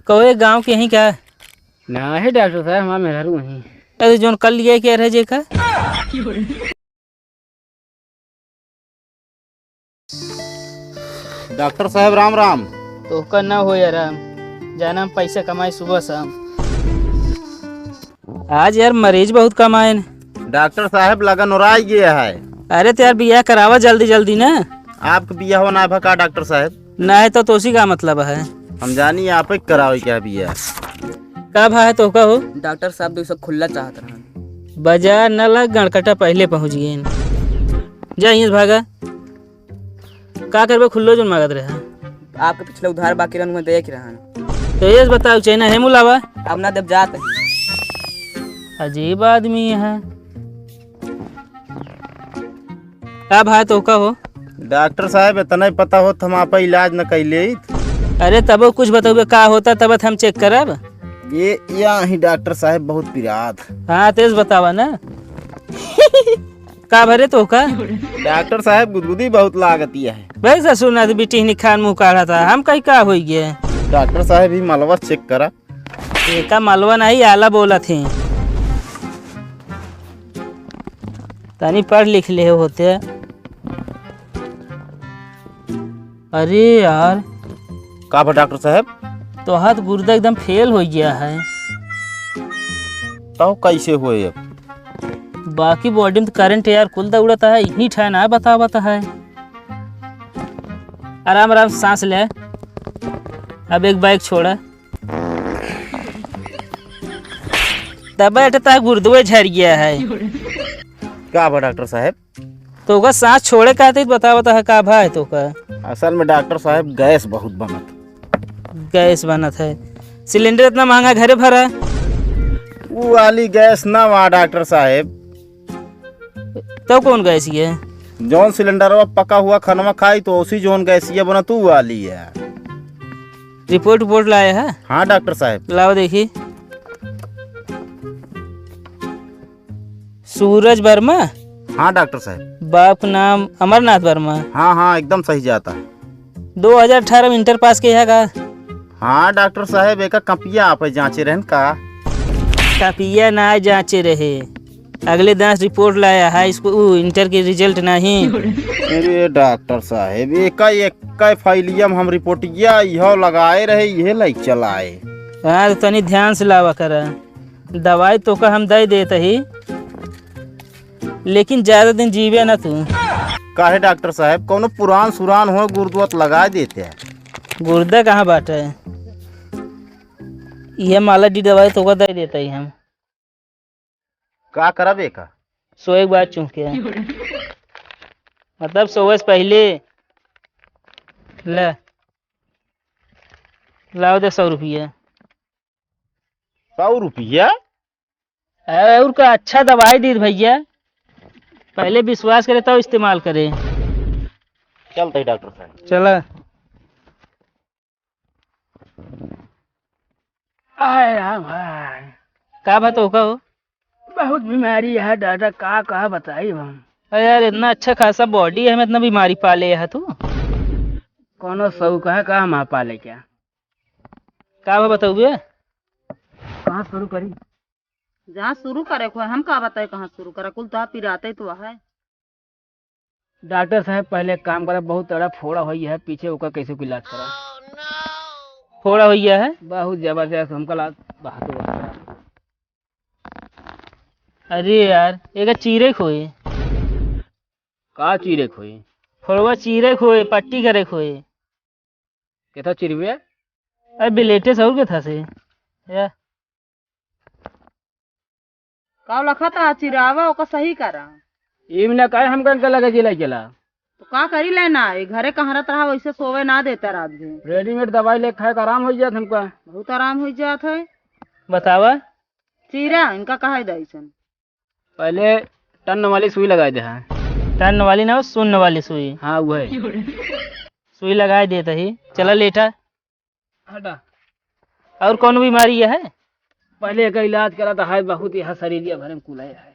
कहो गांव के यहीं क्या? ना है डॉक्टर साहब, हमारा मेहरारू वहीं। अरे जोन कल लिया क्या रह जे का? डॉक्टर साहब राम राम। तो का ना हो यार, जाना हम पैसा कमाए सुबह शाम। आज यार मरीज बहुत कम आए न। डॉक्टर साहब लगन उड़ाई गया है। अरे तो यार बियाह करावा जल्दी जल्दी ना। आपका बिया होना है भका डॉक्टर साहब? ना है तो तोसी का मतलब है। हम जानी आप ही कराओ क्या बिया। का भाई तो का हो? डॉक्टर साहब तो सब खुला चाहत रहा। बाजार न लग गणकटा पहले पहुंच गए। जा यहीं से भागा। का करबे खुल्लो जोन मांगत रहा। आपके पिछले उधार बाकी रहन में देख रहा। तो ये बताओ चाइना है मुलावा? अब ना जब जात अजीब आदमी है। का भाई तो का हो? डॉक्टर साहब इतना ही पता हो हम आप इलाज न कैले। अरे तब कुछ बताओ का होता तब हम चेक करब। ये यहाँ ही डॉक्टर साहब बहुत पिरात। हाँ तेज बतावा ना। का भरे तो का? डॉक्टर साहब गुदगुदी बहुत लागती है। भाई ससुर ना बेटी निखान मुँह काढ़ा था, हम कहीं का हो गए। डॉक्टर साहब ही मलवा चेक करा। का मलवा नहीं आला बोला थे। तनी पढ़ लिख ले होते। अरे यार का भा डॉक्टर साहब? तो हाथ गुर्दा एकदम फेल हो गया है। तो कैसे हुए अब? बाकी बॉडी में करंट यार कुल दौड़ता है, इतनी ठंड ना बताता है। आराम आराम सांस ले। अब एक बाइक छोड़ा दबा गुर्दवे झड़ गया है। का भा डॉक्टर साहब? तो का सांस छोड़े का बता है का भाई तो का? असल में डॉक्टर साहब गैस बहुत बनत। गैस बनत है? सिलेंडर इतना महंगा घरे भरा। वो वाली गैस ना वहाँ डॉक्टर साहब। तो कौन गैस ये? जौन सिलेंडर पका हुआ खाना खाई तो उसी जौन गैस ये बना तू वाली है। रिपोर्ट लाया है? हाँ डॉक्टर साहब। लाओ देखी। सूरज वर्मा? हाँ डॉक्टर साहब। बाप का नाम अमरनाथ वर्मा? हाँ हाँ एकदम सही जाता है। 2018 में इंटर पास किया का? हाँ डॉक्टर साहब एक कपिया आप जांचे रहन का। कपिया ना जांचे रहे, अगले 10 रिपोर्ट लाया है इसको इंटर के रिजल्ट नहीं। अरे डॉक्टर साहब एक फाइलियम हम रिपोर्टिया यह लगाए रहे यह लाइक चलाए। हाँ तो तनी ध्यान से लावा कर। दवाई तो का हम दे देते ही, लेकिन ज्यादा दिन जीवे ना तू। काहे डॉक्टर साहब कोनो पुरान सुरान हो गुर्दवत लगा देते हैं। गुर्दा कहाँ बाटा है? यह माला डी दवाई तो का दे देता ही हम। का करबे का? सोए के बाद चूके मतलब सोए से पहले ले लाओ दे 100 रुपया। 100 रुपया? और का अच्छा दवाई दी भैया, पहले विश्वास करे तो इस्तेमाल करे। चलते डॉक्टर साहब। चला। का बात हो का हो? बहुत बीमारी है दादा, का कहा बताई हम। अरे यार इतना अच्छा खासा बॉडी है, मैं इतना बीमारी पाले है तू। कोनो सऊ कहे का हम पाले क्या? का बताऊ बे? कहाँ शुरू करी? जहाँ शुरू करे को है, हम का बताए कहाँ शुरू करे, कुल तो पिराते तो है। डॉक्टर साहब पहले एक काम करा, बहुत बड़ा फोड़ा हुई है पीछे, ओका कैसे इलाज करा। फोड़ा हो गया है? बहुत जबरदस्त हमका बात। अरे यार एक चीरे खोए। का चीरे खोई? फोड़वा चीरे खोए, पट्टी करे खोए। कैसा चिरवे? अरे बिलेटे सौर के था से या का लखा था चिरावा ओका सही करा। इमने कहे हम कन लगे जिला चला तो का करी लेना, ये घरे कहाँ रहा वैसे सोवे ना देता रात में। रेडीमेड दवाई ले खाए का आराम हो जात हमका। बहुत आराम हो जात है। बतावा। चीरा इनका कहा दईसन। पहले टन वाली सुई लगा दे। टन वाली ना, सुन्न वाली सुई। हाँ वो है। सुई लगाए देता ही। चला लेटा। हटा। और कौन बीमारी है? पहले का इलाज करा था, है बहुत यहाँ शरीर भरे में कुलाया है।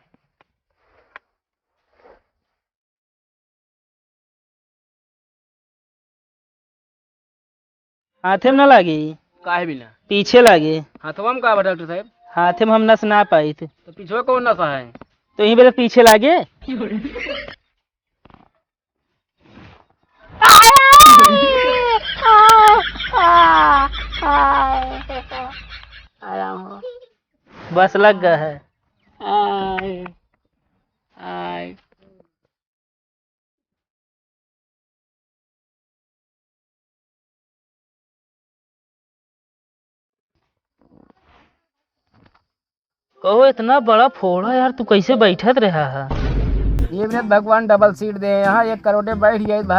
हाथे में ना लगी काहे बिना? पीछे लागे। हथवा में का बा डॉक्टर साहब? हाथे में हम नस ना पाई थे तो पीछे कौन नशा है? तो यहीं पे पीछे लागे। बस लग गया है। कहो इतना बड़ा फोड़ा यार, तू कैसे बैठत रहा है? ये भी भगवान डबल सीट दे, यहाँ 1 करोड़ बैठ गए भाई।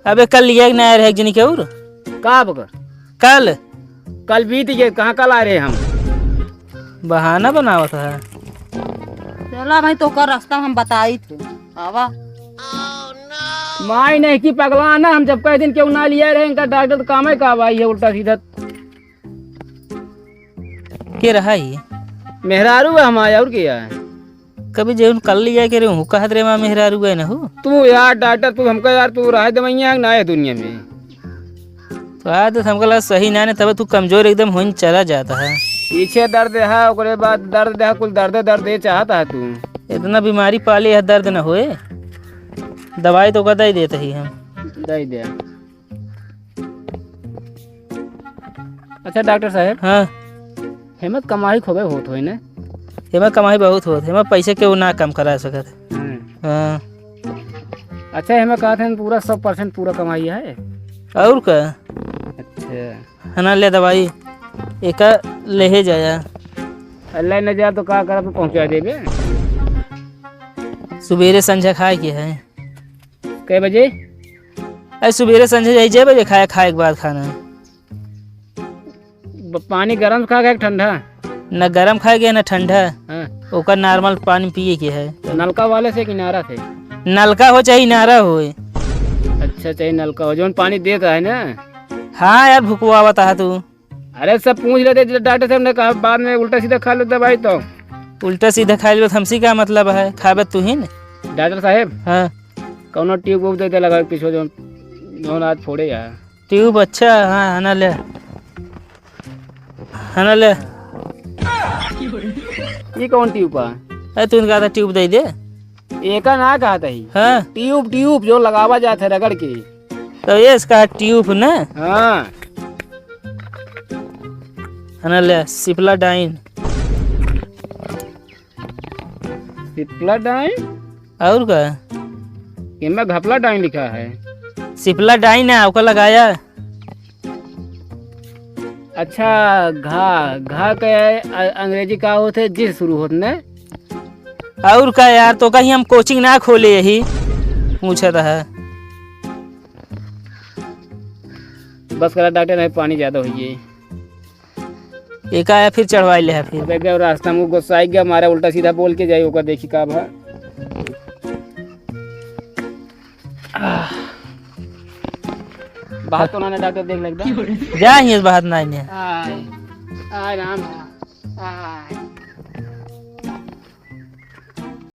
अबे कल लिया कि नहीं रहे जनी के और का बकर? कल कल बीत गए, कहाँ कल आ रहे हम? बहाना बनावत है। चला भाई तो कर रास्ता हम बताई थे। आवा माई नहीं की पगला ना, हम जब कई दिन क्यों ना लिया रहे इनका डॉक्टर तो काम है का भाई है उल्टा सीधा। के रहा ये मेहरारू है हमारे, और क्या है? कभी जेउन कल लिया के रे हूँ कहत रे माँ मेहरारू गए न हो। तू यार डॉक्टर, तू हमको यार तू रह दवाइयाँ ना है दुनिया में। तो आज तो हमको लगा सही ना ने, तब तू कमजोर एकदम होने चला जाता है। पीछे दर्द है, ओकरे बाद दर्द है, कुल दर्द चाहता है तू। इतना बीमारी पाले है दर्द न होए, दवाई तो कदा ही देते ही हम। दे दे। अच्छा डॉक्टर साहब, हाँ हिम्मत कमाई खोबे होत होई ना? हेमा कमाई बहुत होत, हेमा पैसे के वो ना कम करा सकत। हाँ अच्छा हिम्मत कहा था पूरा 100% पूरा कमाई है। और का? अच्छा है ना, ले दवाई एक ले जाया। अल्लाह न जा तो का कर पहुँचा देबे। सुबेरे संझा खाए के है। कै बजे? अरे सुबेरे संझा जाई 6 बजे खाए के बाद खाना। पानी गरम खा गया ठंडा? न गरम खाए के न ठंडा। हाँ। ओकर नॉर्मल पानी पिए के है। तो नलका वाले से किनारा से? नलका हो चाहे नारा हो। अच्छा चाहिए नलका हो, जो पानी देता है ना। हाँ यार भुकवा बता तू। अरे सब पूछ लेते डॉक्टर साहब ने कहा, बाद में उल्टा सीधा खा लो दवाई। तो उल्टा सीधा खा लो हमसी का मतलब है, खाबे तू ही न। डॉक्टर साहब हाँ कौनो ट्यूब वूब देते लगा पीछे जो आज फोड़े यार। ट्यूब? अच्छा हाँ हना ले, हना ले। ये कौन ट्यूब है? अरे तू कहा था ट्यूब दे दे। एका ना कहा था ही हाँ ट्यूब ट्यूब जो लगावा जाता है रगड़ के। तो ये इसका ट्यूब ना हाँ है ना, ले सिप्ला डाइन। सिप्ला डाइन और का इनमें घपला डाइन लिखा है। सिप्ला डाइन है ओका लगाया। अच्छा घा घा के अंग्रेजी का होते जिस शुरू होते ने। और का यार, तो कहीं हम कोचिंग ना खोले यही पूछा था। बस करा डॉक्टर नहीं पानी ज्यादा हुई है। एक आया फिर चढ़वाई ले है फिर। अबे गया रास्ता में गुस्सा आई गया, मारा उल्टा सीधा बोल के जाई होगा, देखी का भा। बात तो ना डॉक्टर देख लगता। जा ही इस बात नहीं है। आय आय राम आय